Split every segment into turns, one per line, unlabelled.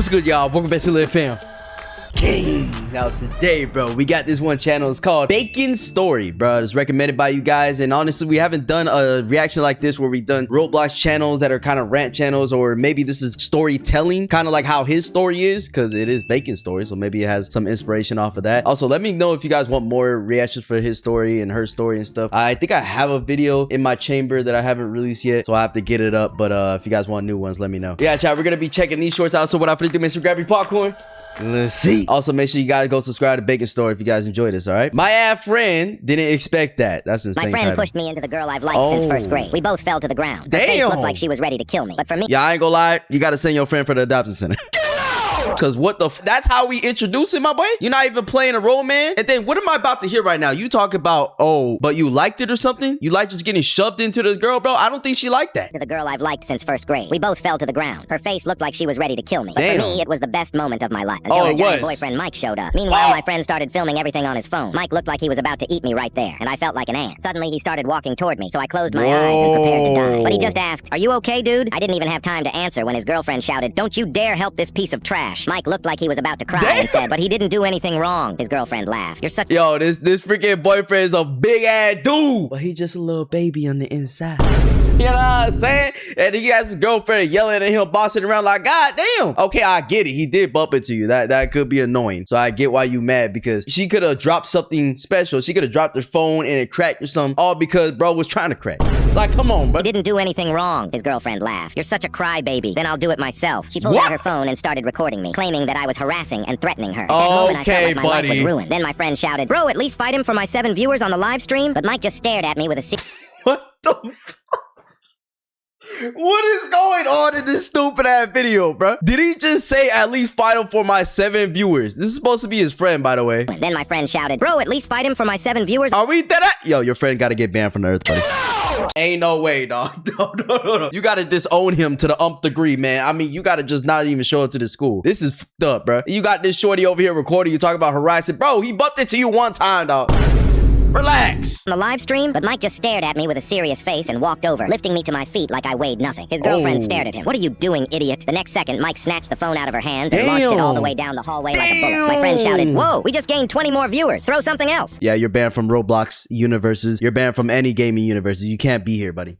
What's good, y'all? Welcome back to RICHLEV fam. Now today, bro, we got this one channel. It's called Bacon Story, bro. It's recommended by you guys, and honestly, we haven't done a reaction like this where we've done Roblox channels that are kind of rant channels, or maybe this is storytelling, kind of like how his story is, because it is Bacon Story, so maybe it has some inspiration off of that. Also, let me know if you guys want more reactions for his story and her story and stuff. I think I have a video in my chamber that I haven't released yet, so I have to get it up, but if you guys want new ones, let me know. Yeah, chat, we're gonna be checking these shorts out, so what I put to make sure grab your popcorn. Let's see. Also, make sure you guys go subscribe to Bacon Story if you guys enjoy this, all right? My ass friend didn't expect that. That's insane.
My friend pushed me into the girl I've liked since first grade. We both fell to the ground. Her face looked like she was ready to kill me. But for me...
Yeah, I ain't gonna lie. You gotta send your friend for the adoption center. Because what the that's how we introduce him, my boy. You're not even playing a role, man. And then what am I about to hear right now? You talk about, oh, but you liked it or something? You like just getting shoved into this girl, bro? I don't think she liked that.
The girl I've liked since first grade. We both fell to the ground. Her face looked like she was ready to kill me. But for me, it was the best moment of my life. Until her giant boyfriend Mike showed up. Meanwhile, my friend started filming everything on his phone. Mike looked like he was about to eat me right there. And I felt like an ant. Suddenly, he started walking toward me. So I closed my eyes and prepared to die. But he just asked, "Are you okay, dude?" I didn't even have time to answer when his girlfriend shouted, "Don't you dare help this piece of trash." Mike looked like he was about to cry and said, "But he didn't do anything wrong." His girlfriend laughed. "You're such..."
Yo, this freaking boyfriend is a big ass dude, but he just a little baby on the inside. You know what I'm saying? And he has his girlfriend yelling at him, bossing around like, God damn. Okay, I get it. He did bump into you. That could be annoying. So I get why you mad, because she could have dropped something special. She could have dropped her phone and it cracked or something, all because bro was trying to crack. Like, come on, bro.
"He didn't do anything wrong." His girlfriend laughed. "You're such a crybaby." "Then I'll do it myself." She pulled out her phone and started recording me, claiming that I was harassing and threatening her. At that moment, I felt like my life was ruined. Then my friend shouted, "Bro, at least fight him for my 7 viewers on the live stream." But Mike just stared at me with a
What the What is going on in this stupid ass video, bro? Did he just say at least fight him for my 7 viewers? This is supposed to be his friend, by the way.
Then my friend shouted, "Bro, at least fight him for my 7 viewers."
Are we that? Yo, your friend gotta get banned from the earth, buddy. No! Ain't no way, dog. No. You gotta disown him to the degree, man. I mean, you gotta just not even show up to the school. This is fucked up, bro. You got this shorty over here recording you talking about harassing. Bro, he bumped into you one time, dog. Relax.
On the live stream, but Mike just stared at me with a serious face and walked over, lifting me to my feet like I weighed nothing. His girlfriend stared at him. "What are you doing, idiot?" The next second, Mike snatched the phone out of her hands and launched it all the way down the hallway like a bullet. My friend shouted, "Whoa, we just gained 20 more viewers. Throw something else."
Yeah, you're banned from Roblox universes. You're banned from any gaming universes. You can't be here, buddy.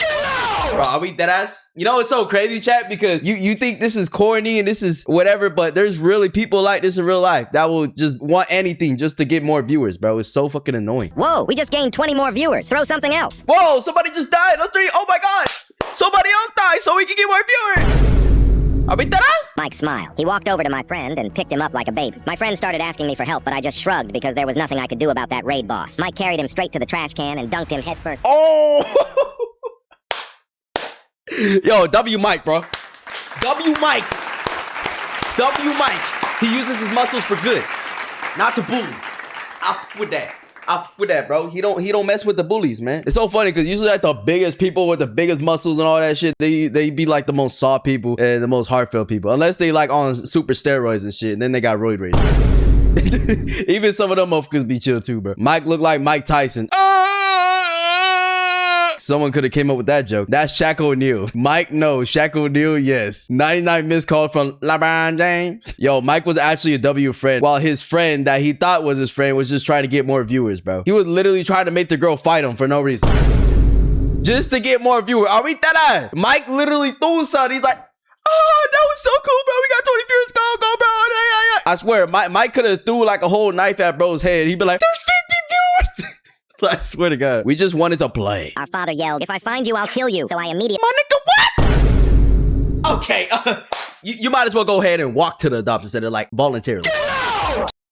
Bro, are we deadass? You know, it's so crazy, chat, because you think this is corny and this is whatever, but there's really people like this in real life that will just want anything just to get more viewers, bro. It's so fucking annoying.
"Whoa, we just gained 20 more viewers. Throw something else."
Whoa, somebody just died. Oh my God. Somebody else died so we can get more viewers. Are we deadass?
Mike smiled. He walked over to my friend and picked him up like a baby. My friend started asking me for help, but I just shrugged because there was nothing I could do about that raid boss. Mike carried him straight to the trash can and dunked him headfirst.
Oh! Yo, W Mike, bro. W Mike. W Mike. He uses his muscles for good, not to bully. I'll fuck with that. I'll fuck with that, bro. He don't mess with the bullies, man. It's so funny because usually like the biggest people with the biggest muscles and all that shit, they be like the most soft people and the most heartfelt people, unless they like on super steroids and shit, and then they got roid rage. Even some of them motherfuckers be chill too, bro. Mike looked like Mike Tyson. Someone could have came up with that joke. That's Shaq O'Neal. Mike, no. Shaq O'Neal, yes. 99 missed call from LeBron James. Yo, Mike was actually a W friend, while his friend that he thought was his friend was just trying to get more viewers, bro. He was literally trying to make the girl fight him for no reason. Just to get more viewers. Are we that? Mike literally threw something. He's like, "Oh, that was so cool, bro. We got 20 viewers. Go, bro. I swear, Mike could have threw like a whole knife at bro's head. He'd be like, "There's 50 viewers." I swear to God. We just wanted to play.
Our father yelled, "If I find you, I'll kill you." So I immediately...
My nigga, what? Okay, you might as well go ahead and walk to the adoption center, like, voluntarily.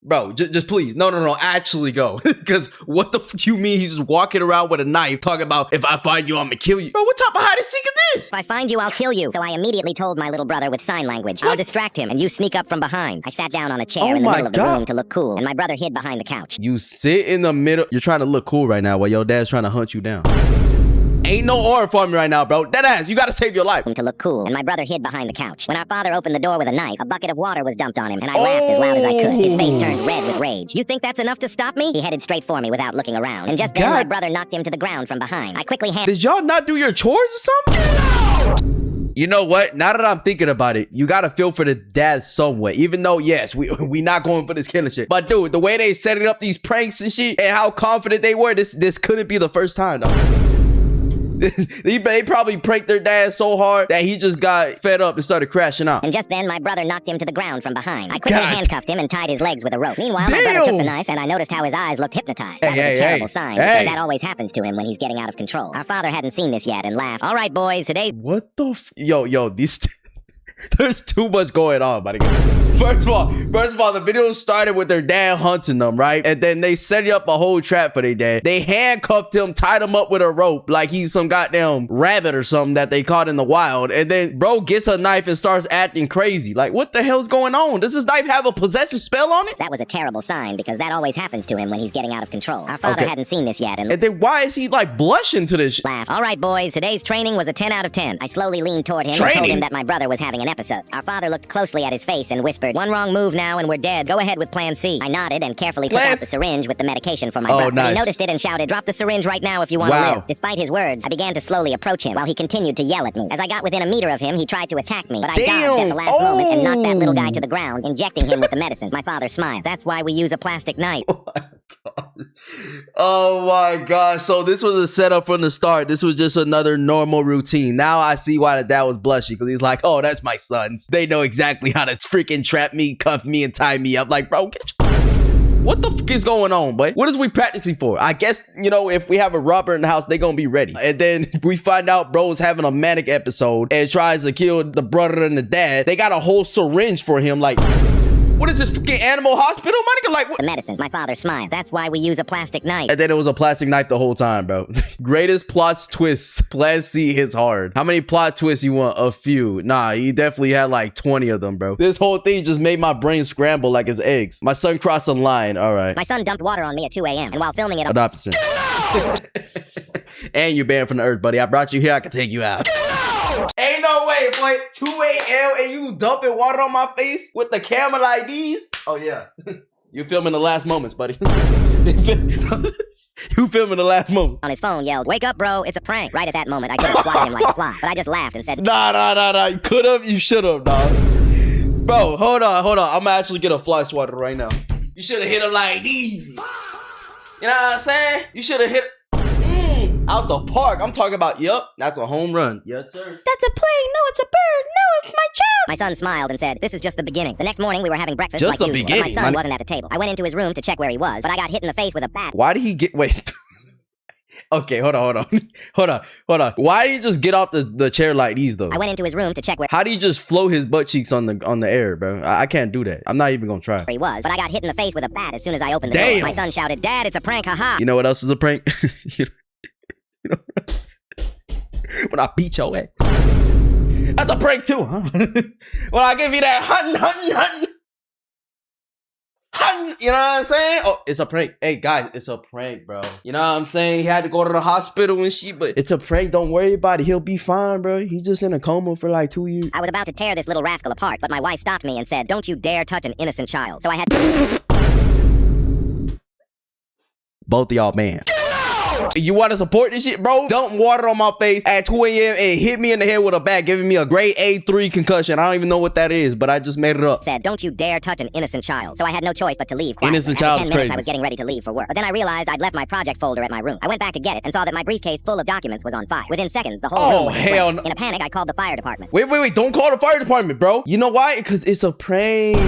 Bro, just please. No. Actually go. Because what the f you mean he's just walking around with a knife talking about, "If I find you, I'm gonna kill you." Bro, what type of hide and seek is this?
"If I find you, I'll kill you." So I immediately told my little brother with sign language, "I'll distract him and you sneak up from behind." I sat down on a chair in the middle of the room to look cool, and my brother hid behind the couch.
You sit in the middle. You're trying to look cool right now while your dad's trying to hunt you down. Ain't no order for me right now, bro. Deadass, you gotta save your life.
To look cool, and my brother hid behind the couch. When our father opened the door with a knife, a bucket of water was dumped on him, and I laughed as loud as I could. His face turned red with rage. "You think that's enough to stop me?" He headed straight for me without looking around, and just then my brother knocked him to the ground from behind. I quickly handed...
Did y'all not do your chores or something? You know what? Now that I'm thinking about it, you gotta feel for the dad somewhat. Even though, yes, we not going for this killing shit. But dude, the way they setting up these pranks and shit, and how confident they were, this couldn't be the first time, though. They probably pranked their dad so hard that he just got fed up and started crashing out.
And just then, my brother knocked him to the ground from behind. I quickly handcuffed him and tied his legs with a rope. Meanwhile, my brother took the knife, and I noticed how his eyes looked hypnoptized. That was a terrible sign, because that always happens to him when he's getting out of control. Our father hadn't seen this yet and laughed. All right, boys, today...
What the Yo, these... There's too much going on, buddy. First of all, the video started with their dad hunting them, right? And then they set up a whole trap for their dad. They handcuffed him, tied him up with a rope like he's some goddamn rabbit or something that they caught in the wild. And then bro gets a knife and starts acting crazy. Like, what the hell's going on? Does this knife have a possession spell on it?
That was a terrible sign, because that always happens to him when he's getting out of control. Our father hadn't seen this yet and
then why is he like blushing to this
laugh. All right, boys, today's training was a 10 out of 10. I slowly leaned toward him and told him that my brother was having an episode. Our father looked closely at his face and whispered, "One wrong move now and we're dead. Go ahead with plan C." I nodded and carefully took out the syringe with the medication for my brother.
Nice.
He noticed it and shouted, "Drop the syringe right now if you want to live." Despite his words, I began to slowly approach him while he continued to yell at me. As I got within a meter of him, he tried to attack me, but I dodged at the last moment and knocked that little guy to the ground, injecting him with the medicine. My father smiled. That's why we use a plastic knife.
Oh my gosh. So this was a setup from the start. This was just another normal routine. Now I see why the dad was blushing, because he's like, oh, that's my sons. They know exactly how to freaking trap me, cuff me, and tie me up. Like, bro, what the fuck is going on, boy? What is we practicing for? I guess, you know, if we have a robber in the house, they gonna be ready. And then we find out bro's having a manic episode and tries to kill the brother and the dad. They got a whole syringe for him, like... What is this fucking animal hospital, my nigga? Like, what?
The medicine. My father smiled. That's why we use a plastic knife.
And then it was a plastic knife the whole time, bro. Greatest plot twists. Plan C hits hard. How many plot twists you want? A few. Nah, he definitely had like 20 of them, bro. This whole thing just made my brain scramble like his eggs. My son crossed a line. All right.
My son dumped water on me at 2 a.m. and while filming it...
Adoption. And you're banned from the earth, buddy. I brought you here. I can take you out. Ain't no way, boy. 2 a.m. and you dumping water on my face with the camera like these? Oh, yeah. You filming the last moments, buddy. You filming the last moment.
On his phone yelled, "Wake up, bro. It's a prank." Right at that moment, I could have swatted him like a fly, but I just laughed and said,
Nah. You could have. You should have, dog. Bro, hold on. I'm gonna actually get a fly swatter right now. You should have hit him like these. You know what I'm saying? You should have hit out the park. I'm talking about, yup, that's a home run. Yes, sir.
"That's a plane. No, it's a bird. No, it's my child." My son smiled and said, "This is just the beginning." The next morning, we were having breakfast
just
like
the
usual,
beginning.
but my son wasn't at the table. I went into his room to check where he was, but I got hit in the face with a bat.
Why did he get... Wait. Okay, hold on. Why did he just get off the chair like these, though?
I went into his room to check where...
How do you just float his butt cheeks on the air, bro? I can't do that. I'm not even gonna try.
He was, but I got hit in the face with a bat as soon as I opened the door. My son shouted, "Dad, it's a prank, haha."
You know what else is a prank? You know when I beat your ass. That's a prank too, huh? When I give you that hun. You know what I'm saying? Oh, it's a prank. Hey, guys, it's a prank, bro. You know what I'm saying? He had to go to the hospital and shit, but it's a prank. Don't worry about it. He'll be fine, bro. He just in a coma for like 2 years.
I was about to tear this little rascal apart, but my wife stopped me and said, "Don't you dare touch an innocent child." So I had to...
Both of y'all, man. You want to support this shit, bro? Dump water on my face at 2 a.m. and hit me in the head with a bat, giving me a grade A3 concussion. I don't even know what that is, but I just made it up.
Said, "Don't you dare touch an innocent child." So I had no choice but to leave quietly.
Innocent child is crazy.
I was getting ready to leave for work, but then I realized I'd left my project folder at my room. I went back to get it and saw that my briefcase full of documents was on fire. Within seconds, the whole room was in flames. In a panic, I called the fire department.
Wait. Don't call the fire department, bro. You know why? Because it's a prank.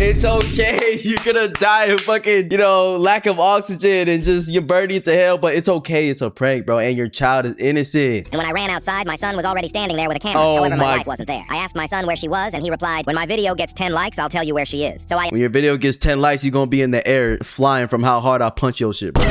It's okay. You're gonna die of fucking, lack of oxygen and just you're burning to hell, but it's okay. It's a prank, bro. And your child is innocent.
And when I ran outside, my son was already standing there with a camera. However, my wife wasn't there. I asked my son where she was, and he replied, "When my video gets 10 likes, I'll tell you where she is." So when
your video gets 10 likes, you're gonna be in the air flying from how hard I punch your shit, bro.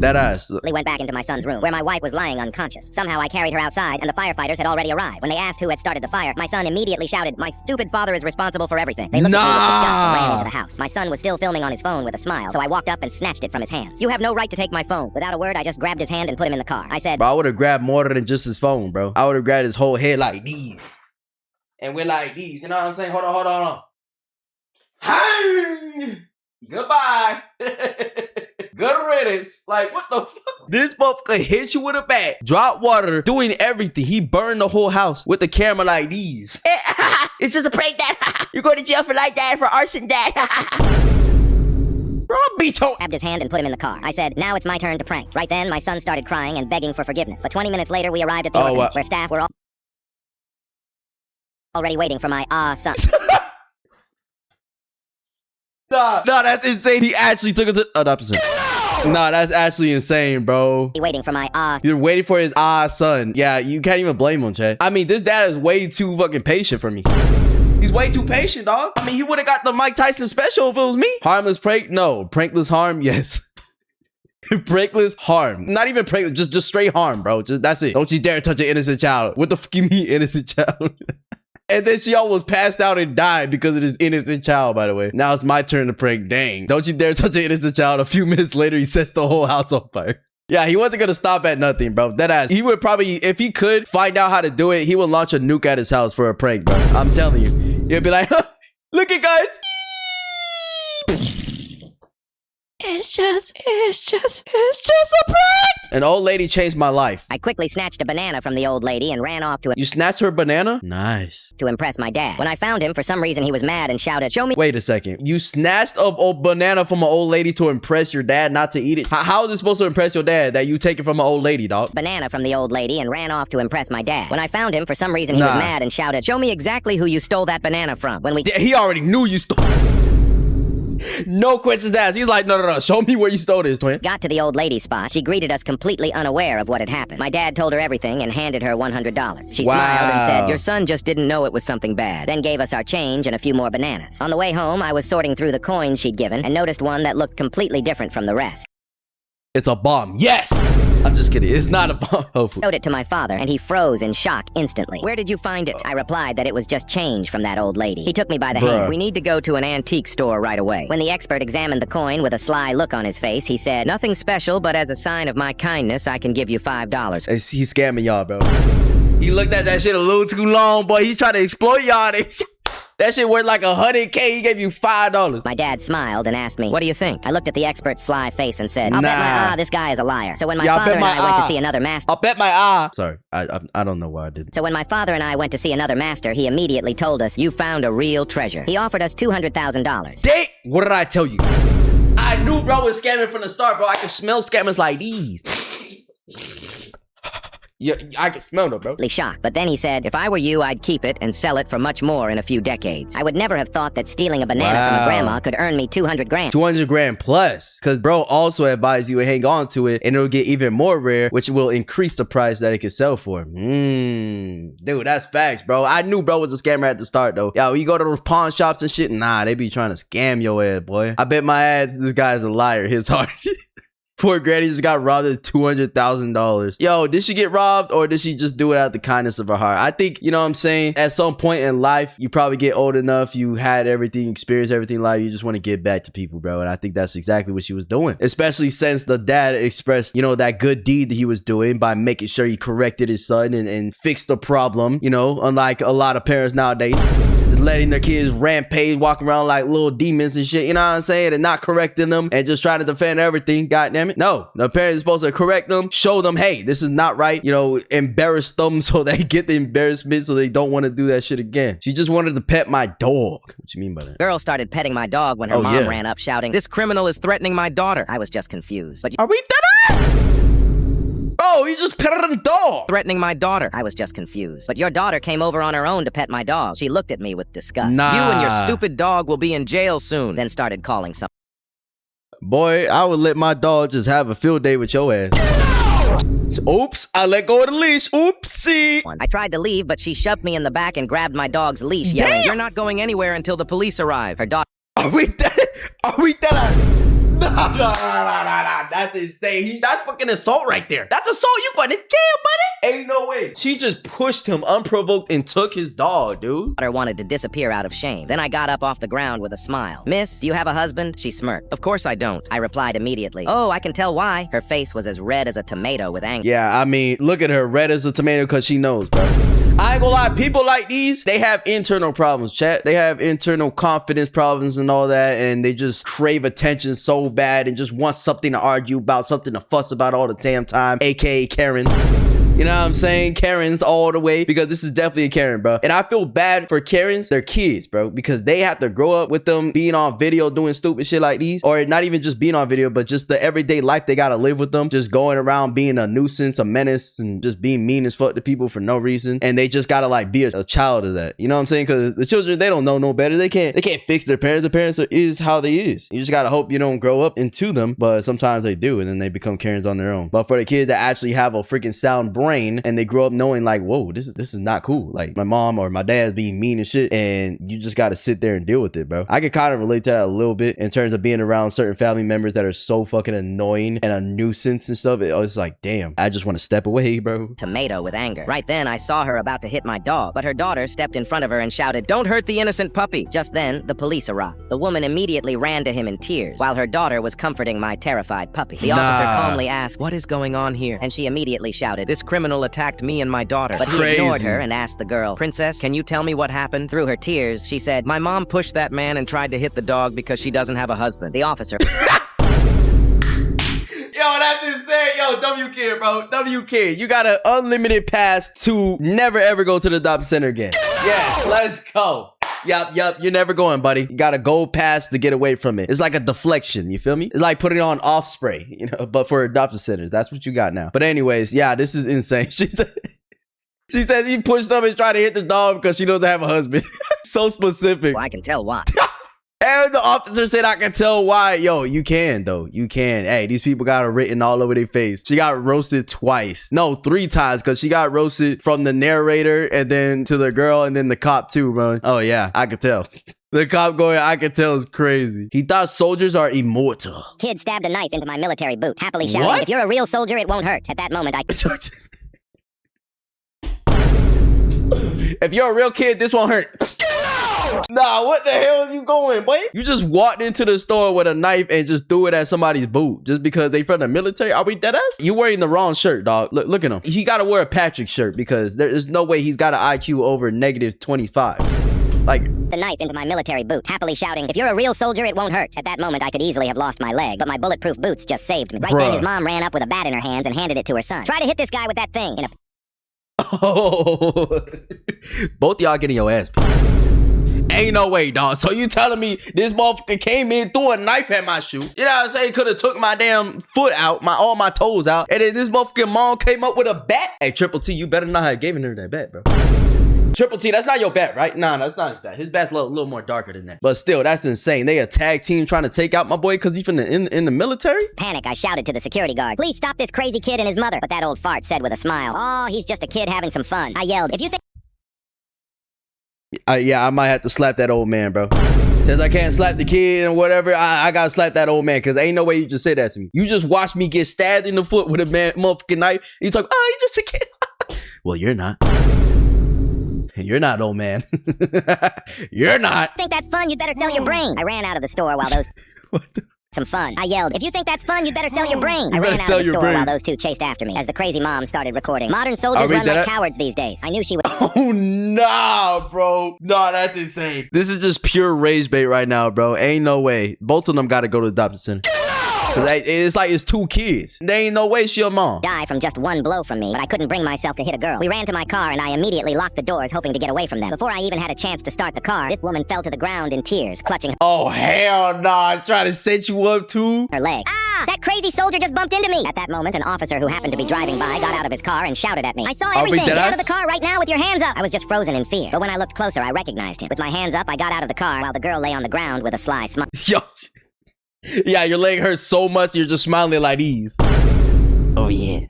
That ass.
We went back into my son's room, where my wife was lying unconscious. Somehow I carried her outside, and the firefighters had already arrived. When they asked who had started the fire, my son immediately shouted, "My stupid father is responsible for everything." They looked at me with disgust and ran into the house. My son was still filming on his phone with a smile, so I walked up and snatched it from his hands. "You have no right to take my phone." Without a word, I just grabbed his hand and put him in the car. I said,
"Bro, I would have grabbed more than just his phone, bro. I would have grabbed his whole head like these. And we're like these. You know what I'm saying? Hold on. Hi! Goodbye. Good riddance. Like, what the fuck? This motherfucker hit you with a bat, drop water, doing everything. He burned the whole house with the camera like these. It's just a prank, Dad. You're going to jail for like that, for arson, Dad. Bro, beat your...
Grabbed his hand and put him in the car. I said, now it's my turn to prank. Right then, my son started crying and begging for forgiveness. But 20 minutes later, we arrived at the orphanage, where staff were already waiting for my son.
Nah, that's insane. He actually took it to an opposite. Nah, that's actually insane, bro.
Waiting for my
You're waiting for his son. Yeah, you can't even blame him, Chad. I mean, this dad is way too fucking patient for me. He's way too patient, dog. I mean, he would have got the Mike Tyson special if it was me. Harmless prank? No. Prankless harm? Yes. Prankless harm. Not even prank, just straight harm, bro. Just that's it. Don't you dare touch an innocent child. What the fuck you mean, innocent child? And then she almost passed out and died because of this innocent child, by the way. Now it's my turn to prank. Dang. Don't you dare touch an innocent child. A few minutes later, he sets the whole house on fire. Yeah, he wasn't gonna stop at nothing, bro. Deadass. He would probably, if he could find out how to do it, he would launch a nuke at his house for a prank, bro. I'm telling you. He'll be like, look it, guys. It's just a prank. An old lady changed my life.
I quickly snatched a banana from the old lady and ran off to
You snatched her banana? Nice.
To impress my dad. When I found him, for some reason, he was mad and shouted, show me.
Wait a second. You snatched a banana from an old lady to impress your dad, not to eat it? How is it supposed to impress your dad that you take it from an old lady, dog?
Banana from the old lady and ran off to impress my dad. When I found him, for some reason, he was mad and shouted, show me exactly who you stole that banana from. When we...
He already knew you stole No questions asked. He's like, no. Show me where you stole this, twin.
Got to the old lady's spot. She greeted us completely unaware of what had happened. My dad told her everything and handed her $100. She smiled and said, your son just didn't know it was something bad. Then gave us our change and a few more bananas. On the way home, I was sorting through the coins she'd given and noticed one that looked completely different from the rest.
It's a bomb. Yes! I'm just kidding. It's not a bomb. Hopefully.
Showed it to my father, and he froze in shock instantly. Where did you find it? I replied that it was just change from that old lady. He took me by the hand. We need to go to an antique store right away. When the expert examined the coin with a sly look on his face, he said, nothing special, but as a sign of my kindness, I can give you $5.
He's scamming y'all, bro. He looked at that shit a little too long, boy. He's trying to exploit y'all. That shit worth like $100K. He gave you $5.
My dad smiled and asked me, what do you think? I looked at the expert's sly face and said, I'll bet my this guy is a liar. So when my father and I went to see another master...
I'll bet my Sorry, I don't know why I did.
So when my father and I went to see another master, he immediately told us, you found a real treasure. He offered us $200,000.
Dang! What did I tell you? I knew bro was scamming from the start, bro. I could smell scammers like these. Yeah, I can smell them, bro.
Shocked, but then he said, if I were you, I'd keep it and sell it for much more in a few decades. I would never have thought that stealing a banana from a grandma could earn me 200 grand.
200 grand plus. Because bro also advised you to hang on to it and it'll get even more rare, which will increase the price that it could sell for. Dude, that's facts, bro. I knew bro was a scammer at the start, though. Yo, you go to those pawn shops and shit, nah, they be trying to scam your ass, boy. I bet my ass this guy's a liar, his heart. Poor granny just got robbed of $200,000. Yo, did she get robbed or did she just do it out of the kindness of her heart? I think, you know what I'm saying? At some point in life, you probably get old enough, you had everything, experienced everything in life, you just want to give back to people, bro. And I think that's exactly what she was doing. Especially since the dad expressed, you know, that good deed that he was doing by making sure he corrected his son and fixed the problem, you know, unlike a lot of parents nowadays. Just letting their kids rampage, walk around like little demons and shit, you know what I'm saying? And not correcting them and just trying to defend everything, goddamn it. No, the parents are supposed to correct them, show them, hey, this is not right, you know, embarrass them so they get the embarrassment so they don't want to do that shit again. She just wanted to pet my dog. What you mean by that?
Girl started petting my dog when her mom ran up shouting, this criminal is threatening my daughter. I was just confused. But
are we dead? Oh, you just petted a dog.
Threatening my daughter. I was just confused. But your daughter came over on her own to pet my dog. She looked at me with disgust.
Nah.
You and your stupid dog will be in jail soon. Then started calling some.
Boy, I would let my dog just have a field day with your ass. Oops, I let go of the leash. Oopsie.
I tried to leave, but she shoved me in the back and grabbed my dog's leash, yelling, you're not going anywhere until the police arrive. Her dog.
Are we dead? Are we dead? No. That's insane. That's fucking assault right there. That's assault. You going to jail, buddy. Ain't no way. She just pushed him unprovoked and took his dog, dude.
Daughter wanted to disappear out of shame. Then I got up off the ground with a smile. Miss, do you have a husband? She smirked. Of course I don't. I replied immediately. Oh, I can tell why. Her face was as red as a tomato with anger.
Yeah, I mean, look at her, red as a tomato because she knows, bro. I ain't gonna lie, people like these, they have internal problems, chat. They have internal confidence problems and all that, and they just crave attention so bad and just want something to argue about, something to fuss about all the damn time, aka Karens. You know what I'm saying? Karens all the way, because this is definitely a Karen, bro. And I feel bad for Karens, their kids, bro, because they have to grow up with them being on video doing stupid shit like these, or not even just being on video, but just the everyday life they gotta live with them, just going around being a nuisance, a menace, and just being mean as fuck to people for no reason. And they just gotta like be a child of that. You know what I'm saying? Because the children, they don't know no better. They can't fix their parents. The parents is how they is. You just gotta hope you don't grow up into them, but sometimes they do, and then they become Karens on their own. But for the kids that actually have a freaking sound brain, and they grow up knowing like, whoa, this is not cool. Like my mom or my dad's being mean and shit, and you just got to sit there and deal with it, bro. I can kind of relate to that a little bit in terms of being around certain family members that are so fucking annoying and a nuisance and stuff. It's like, damn, I just want to step away, bro.
Tomato with anger. Right then, I saw her about to hit my dog, but her daughter stepped in front of her and shouted, "Don't hurt the innocent puppy." Just then, the police arrived. The woman immediately ran to him in tears, while her daughter was comforting my terrified puppy. The officer calmly asked, "What is going on here?" And she immediately shouted, "This criminal attacked me and my daughter." But he ignored her and asked the girl, "Princess, can you tell me what happened?" Through her tears, she said, "My mom pushed that man and tried to hit the dog because she doesn't have a husband." The officer...
Yo, that's insane. Yo, WK, bro. WK, you got an unlimited pass to never ever go to the adoption center again. Yes, let's go. Yup, you're never going, buddy. You got a gold pass to get away from it. It's like a deflection, you feel me? It's like putting on off spray, you know, but for adoption centers. That's what you got now. But anyways, yeah, this is insane. She said he pushed up and tried to hit the dog because she doesn't have a husband. So specific.
Well, I can tell why.
And the officer said, "I can tell why." Yo, you can, though. You can. Hey, these people got it written all over their face. She got roasted twice. No, 3 times, because she got roasted from the narrator and then to the girl and then the cop too, bro. Oh, yeah, I could tell. The cop going, "I could tell," is crazy. He thought soldiers are immortal.
Kid stabbed a knife into my military boot, happily shouting, "What? If you're a real soldier, it won't hurt." At that moment, I...
If you're a real kid, this won't hurt. Nah, what the hell is you going, boy? You just walked into the store with a knife and just threw it at somebody's boot just because they from the military? Are we dead ass? You wearing the wrong shirt, dog. Look at him. He got to wear a Patrick shirt because there's no way he's got an IQ over -25. Like...
The knife into my military boot, happily shouting, "If you're a real soldier, it won't hurt." At that moment, I could easily have lost my leg, but my bulletproof boots just saved me. Right then, his mom ran up with a bat in her hands and handed it to her son. "Try to hit this guy with that thing."
Oh, both y'all getting your ass beat. Ain't no way, dog. So you telling me this motherfucker came in, threw a knife at my shoe? You know what I'm saying? Could have took my damn foot out, all my toes out, and then this motherfucking mom came up with a bat? Hey, Triple T, you better not have given her that bat, bro. Triple T, that's not your bat, right? Nah, that's not his bat. His bat's a little more darker than that. But still, that's insane. They a tag team trying to take out my boy because he's in the military?
Panic, I shouted to the security guard, "Please stop this crazy kid and his mother." But that old fart said with a smile, "Oh, he's just a kid having some fun." I yelled, "If you think..."
Yeah, I might have to slap that old man, bro. Since I can't slap the kid and whatever, I gotta slap that old man because ain't no way you just say that to me. You just watched me get stabbed in the foot with a motherfucking knife. You talk, "Oh, he's just a kid." Well, you're not. You're not, old man. You're not.
Think that's fun? You'd better sell your brain. I ran out of the store while those...
What the...
Some fun. I yelled, "If you think that's fun, you'd better sell your brain." I ran out of the store while those two chased after me as the crazy mom started recording. "Modern soldiers run like cowards these days." I knew she would...
Oh, nah, bro. Nah, that's insane. This is just pure rage bait right now, bro. Ain't no way. Both of them got to go to the adoption center. It's like it's 2 kids. There ain't no way she a mom.
Die from just one blow from me, but I couldn't bring myself to hit a girl. We ran to my car and I immediately locked the doors, hoping to get away from them. Before I even had a chance to start the car, this woman fell to the ground in tears, clutching...
Oh, hell nah. Trying to set you up too?
Her leg. "Ah! That crazy soldier just bumped into me!" At that moment, an officer who happened to be driving by got out of his car and shouted at me, "I saw everything! Get out of the car right now with your hands up!" I was just frozen in fear, but when I looked closer, I recognized him. With my hands up, I got out of the car while the girl lay on the ground with a sly smile.
Yo. Yeah, your leg hurts so much, you're just smiling like these.
"Oh yeah,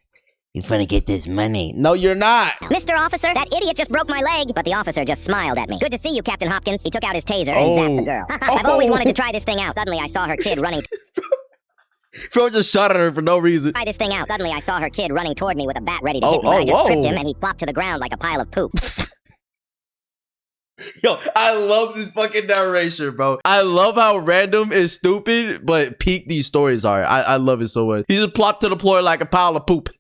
you're gonna get this money."
No, you're not.
"Mr. Officer, that idiot just broke my leg." But the officer just smiled at me. "Good to see you, Captain Hopkins." He took out his taser and zapped the girl. "I've always wanted to try this thing out." Suddenly, I saw her kid running...
Bro just shot at her for no reason.
Try this thing out. Suddenly, I saw her kid running toward me with a bat ready to hit me. I just tripped him and he flopped to the ground like a pile of poop.
Yo, I love this fucking narration, bro. I love how random and stupid, but peak these stories are. I love it so much. He just plopped to the floor like a pile of poop.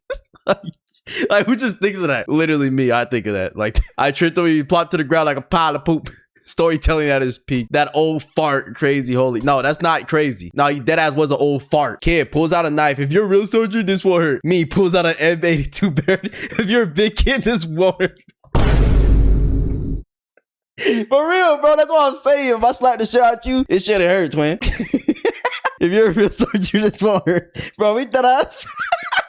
Like, who just thinks of that? Literally me. I think of that. Like, I tripped him. He plopped to the ground like a pile of poop. Storytelling at his peak. That old fart, crazy holy. No, that's not crazy. No, dead ass was an old fart. Kid pulls out a knife. If you're a real soldier, this won't hurt. Me pulls out an M82 Barrett. If you're a big kid, this won't hurt. For real, bro. That's what I'm saying. If I slap the shit out you, it shouldn't hurt, twin. If you're a real soldier, this won't hurt. Bro, we that us?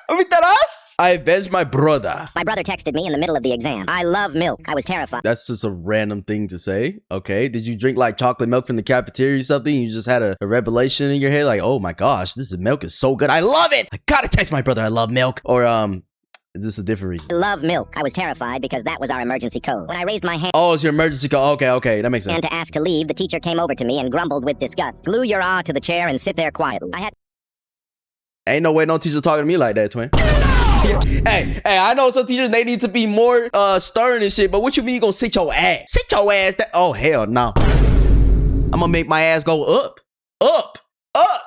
We that us? I avenged my brother.
My brother texted me in the middle of the exam. I love milk. I was terrified.
That's just a random thing to say. Okay. Did you drink like chocolate milk from the cafeteria or something? You just had a revelation in your head like, oh my gosh, milk is so good. I love it. I gotta text my brother I love milk. Or, is this a different reason?
I love milk. I was terrified because that was our emergency code. When I raised my hand...
Oh, it's your emergency code. Okay. That makes sense.
And to ask to leave, the teacher came over to me and grumbled with disgust. Glue your ah to the chair and sit there quietly.
Ain't no way no teacher talking to me like that, twin. Hey, I know some teachers, they need to be more stern and shit, but what you mean you gonna sit your ass? Sit your ass down. Oh, hell no. I'm gonna make my ass go up.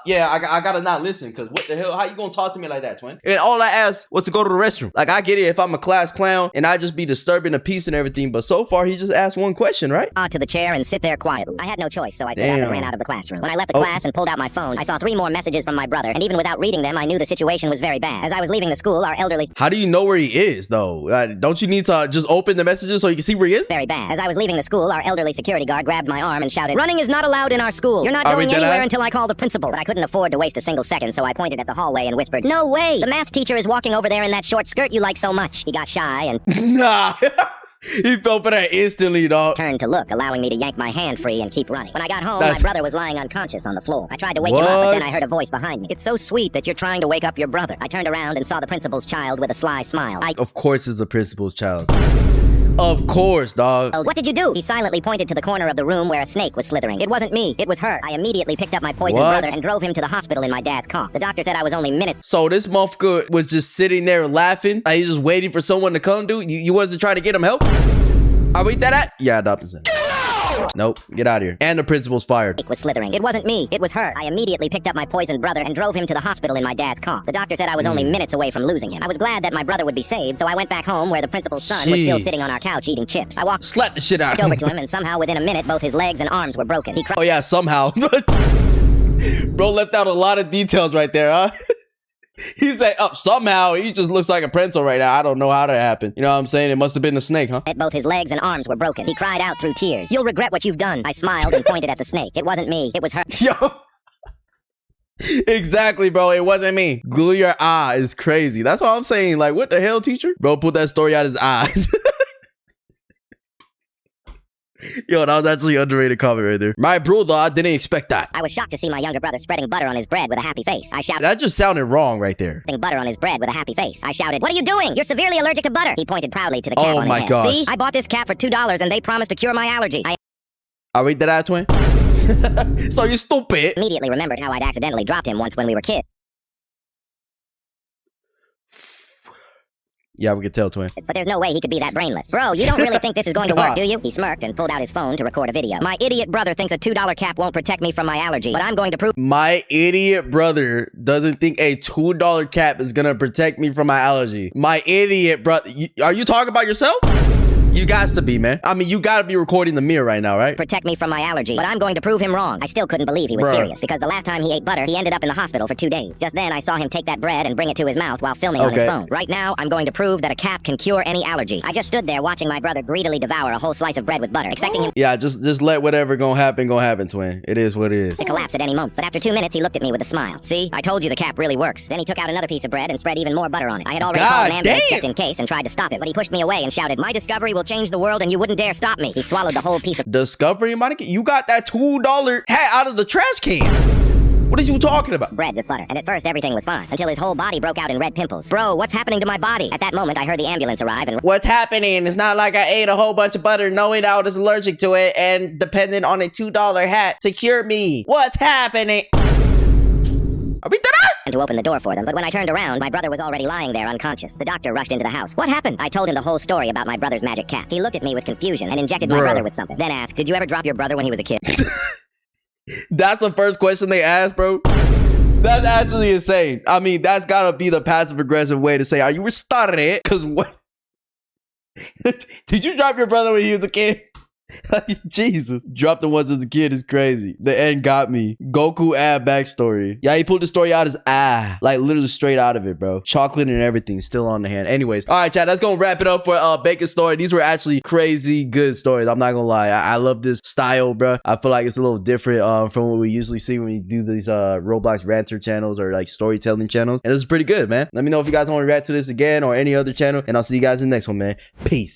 Yeah, I gotta not listen, because what the hell? How you gonna talk to me like that, twin? And all I asked was to go to the restroom. Like, I get it if I'm a class clown and I just be disturbing the peace and everything, but so far he just asked one question, right?
To the chair and sit there quietly. I had no choice, so I stood up and ran out of the classroom. When I left the class and pulled out my phone, I saw 3 more messages from my brother, and even without reading them, I knew the situation was very bad. As I was leaving the school, our elderly...
How do you know where he is, though? Don't you need to just open the messages so you can see where he is?
Very bad. As I was leaving the school, our elderly security guard grabbed my arm and shouted, "Running is not allowed in our school. You're not going anywhere until I call the principal." But I couldn't afford to waste a single second, so I pointed at the hallway and whispered, "No way! The math teacher is walking over there in that short skirt you like so much." He got shy and...
Nah! He fell for that instantly, dog.
Turned to look, allowing me to yank my hand free and keep running. When I got home, my brother was lying unconscious on the floor. I tried to wake him up, but then I heard a voice behind me. "It's so sweet that you're trying to wake up your brother." I turned around and saw the principal's child with a sly smile.
Of course it's the principal's child. Of course, dog.
"What did you do?" He silently pointed to the corner of the room where a snake was slithering. "It wasn't me. It was her." I immediately picked up my poisoned brother and drove him to the hospital in my dad's car. The doctor said I was only minutes.
So this motherfucker was just sitting there laughing? Like, he's just waiting for someone to come, dude? You wasn't trying to get him help? Are we that? Yeah, adopted him. Nope, get out of here. And the principal's fired.
It was slithering. "It wasn't me. It was her." I immediately picked up my poisoned brother and drove him to the hospital in my dad's car. The doctor said I was only minutes away from losing him. I was glad that my brother would be saved, so I went back home where the principal's son was still sitting on our couch eating chips. I
slapped the shit out of him.
Over to him, and somehow within a minute, both his legs and arms were broken. He cried.
Oh yeah, somehow. Bro left out a lot of details right there, huh? He's like, somehow he just looks like a pencil right now. I don't know how that happened. You know what I'm saying? It must have been the snake, huh?
Both his legs and arms were broken. He cried out through tears, "You'll regret what you've done." I smiled and pointed at the snake. "It wasn't me. It was her."
Yo. Exactly, bro. It wasn't me. Glue your eye is crazy. That's what I'm saying. Like, what the hell, teacher? Bro, put that story out his eyes. Yo, that was actually an underrated comment right there. My brother, I didn't expect that.
I was shocked to see my younger brother spreading butter on his bread with a happy face. I shouted.
That just sounded wrong right there.
Butter on his bread with a happy face. I shouted, "What are you doing? You're severely allergic to butter." He pointed proudly to the cap on his head.
Gosh.
"See? I bought this cap for $2 and they promised to cure my allergy."
Are we that, twin? So you stupid.
Immediately remembered how I'd accidentally dropped him once when we were kids.
Yeah, we could tell, twin.
But there's no way he could be that brainless. "Bro, you don't really think this is going to work, do you?" He smirked and pulled out his phone to record a video. "My idiot brother thinks a $2 cap won't protect me from my allergy, but I'm going to prove..."
My idiot brother doesn't think a $2 cap is gonna protect me from my allergy. My idiot brother. Are you talking about yourself? You got to be, man. I mean, you got to be recording the mirror right now, right?
"Protect me from my allergy, but I'm going to prove him wrong." I still couldn't believe he was serious, because the last time he ate butter, he ended up in the hospital for 2 days. Just then, I saw him take that bread and bring it to his mouth while filming on his phone. Right now, I'm going to prove that a cap can cure any allergy. I just stood there watching my brother greedily devour a whole slice of bread with butter, expecting him...
Yeah, just let whatever gonna happen, twin. It is what it is.
...to collapse at any moment. But after 2 minutes, he looked at me with a smile. "See? I told you the cap really works." Then he took out another piece of bread and spread even more butter on it. I had already called an ambulance just in case and tried to stop it, but he pushed me away and shouted, "My discovery will change the world and you wouldn't dare stop me." He swallowed the whole piece of
discovery, Monica. You got that $2 hat out of the trash can. What are you talking about?
Bread with butter. And at first everything was fine until his whole body broke out in red pimples. "Bro, what's happening to my body?" At that moment I heard the ambulance arrive and...
What's happening? It's not like I ate a whole bunch of butter knowing I was allergic to it and dependent on a $2 hat to cure me. What's happening? Are we done?
And to open the door for them, but when I turned around, my brother was already lying there unconscious. The doctor rushed into the house. "What happened?" I told him the whole story about my brother's magic cap. He looked at me with confusion and injected my brother with something. Then asked, "Did you ever drop your brother when he was a kid?"
That's the first question they asked, bro. That's actually insane. I mean, that's gotta be the passive aggressive way to say, are you retarded? Because what? Did you drop your brother when he was a kid? Jesus. Dropped the ones as a kid is crazy. The end got me. Goku ad backstory. Yeah, he pulled the story out his like literally straight out of it, bro. Chocolate and everything still on the hand. Anyways, all right, chat, that's gonna wrap it up for Bacon's story. These were actually crazy good stories. I'm not gonna lie. I love this style, bro. I feel like it's a little different from what we usually see when we do these Roblox ranter channels or like storytelling channels. And this is pretty good, man. Let me know if you guys want to react to this again or any other channel, and I'll see you guys in the next one, man. Peace.